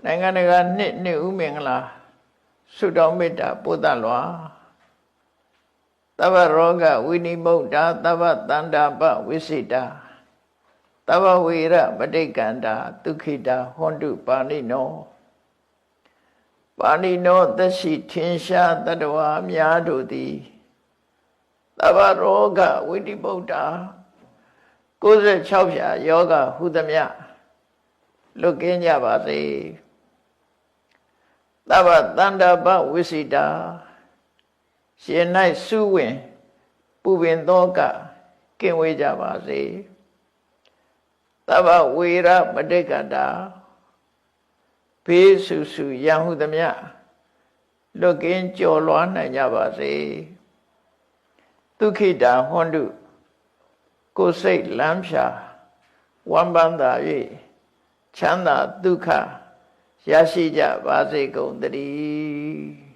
နိုင်ငံတကာနှစ်ဦးမင်္ဂလာဆုတောင်းမေတ္တာပို့သလွာသဗ္ဗရောဂဝိနိမုတ်တာသဗ္ဗတန္တာပဝိစိတာသဗ္ဗဝေရပဋိက္ခန္တာဒုက္ခိတာဟွန်တုပါဏိနောသက်ရှိထင်ရှားတတ္တဝါများတို့သည်သဗ္ဗရောဂဝိနိမုတ်တာ96ဖြာယောဂဟုသမျှလွတ်ကင်းကြပါစေသဗ္ဗတန္တာပဝိစိတာရှင်၌စုဝင်ပူပင်သောကကင်းဝေးကြပါစေသဗ္ဗဝေရပဋိက္ခတာဘေးဆူဆူရန်ဟုသမျှလွတ်ကင်းကျော်လွှားနိုင်ကြပါစေဒုက္ခိတာဟွန်တုကိုယ်စိတ်လမ်းဖြာဝမ်းပန်းသာ၍ချမ်းသာဒုက္ခရရှိကြပါစေကုန်သတည်း